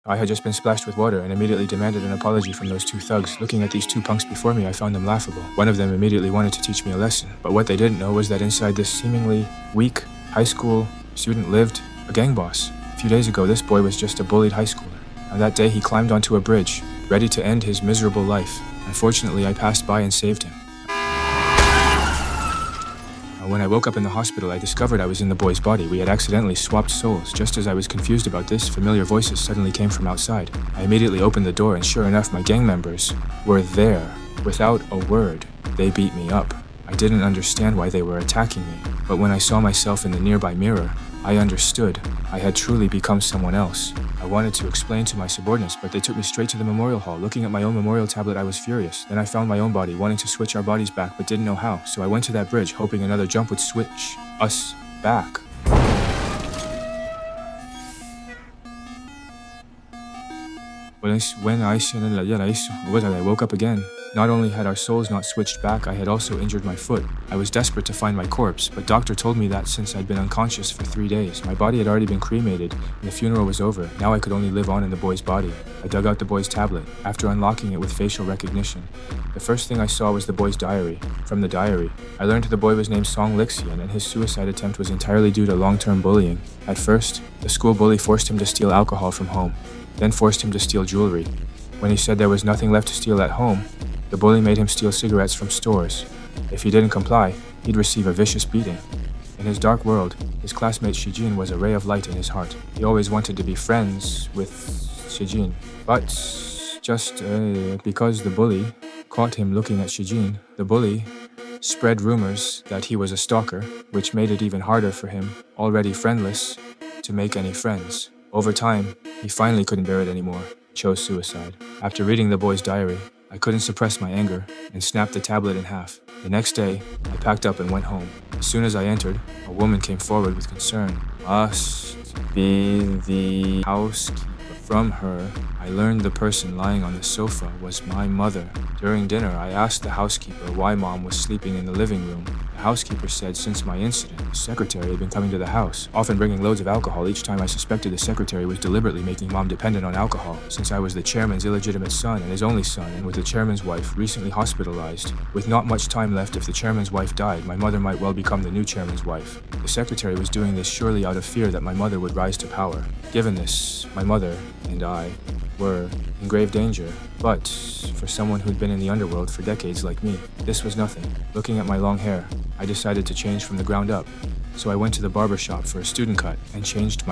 I had just been splashed with water and immediately demanded an apology from those two thugs. Looking at these two punks before me, I found them laughable. One of them immediately wanted to teach me a lesson, but what they didn't know was that inside this seemingly weak high school student lived a gang boss. A few days ago, this boy was just a bullied high schooler. On that day, he climbed onto a bridge, ready to end his miserable life. Unfortunately, I passed by and saved him. When I woke up in the hospital, I discovered I was in the boy's body. We had accidentally swapped souls. Just as I was confused about this, familiar voices suddenly came from outside. I immediately opened the door, and sure enough, my gang members were there. Without a word, they beat me up. I didn't understand why they were attacking me, but when I saw myself in the nearby mirror, I understood. I had truly become someone else. I wanted to explain to my subordinates, but they took me straight to the memorial hall. Looking at my own memorial tablet, I was furious. Then I found my own body, wanting to switch our bodies back, but didn't know how. So I went to that bridge, hoping another jump would switch us back. When I woke up again. Not only had our souls not switched back, I had also injured my foot. I was desperate to find my corpse, but doctor told me that since I'd been unconscious for 3 days, my body had already been cremated and the funeral was over. Now I could only live on in the boy's body. I dug out the boy's tablet, after unlocking it with facial recognition. The first thing I saw was the boy's diary. From the diary, I learned the boy was named Song Lixian and his suicide attempt was entirely due to long-term bullying. At first, the school bully forced him to steal alcohol from home, then forced him to steal jewelry. When he said there was nothing left to steal at home, the bully made him steal cigarettes from stores. If he didn't comply, he'd receive a vicious beating. In his dark world, his classmate Shijin was a ray of light in his heart. He always wanted to be friends with Shijin, but just because the bully caught him looking at Shijin, the bully spread rumors that he was a stalker, which made it even harder for him, already friendless, to make any friends. Over time, he finally couldn't bear it anymore, chose suicide. After reading the boy's diary, I couldn't suppress my anger and snapped the tablet in half. The next day, I packed up and went home. As soon as I entered, a woman came forward with concern. Must be the housekeeper. From her, I learned the person lying on the sofa was my mother. During dinner, I asked the housekeeper why Mom was sleeping in the living room. The housekeeper said since my incident, the secretary had been coming to the house, often bringing loads of alcohol. Each time I suspected the secretary was deliberately making Mom dependent on alcohol. Since I was the chairman's illegitimate son and his only son, and with the chairman's wife recently hospitalized, with not much time left if the chairman's wife died, my mother might well become the new chairman's wife. The secretary was doing this surely out of fear that my mother would rise to power. Given this, my mother and I were in grave danger, but for someone who'd been in the underworld for decades like me, this was nothing. Looking at my long hair, I decided to change from the ground up, so I went to the barber shop for a student cut and changed my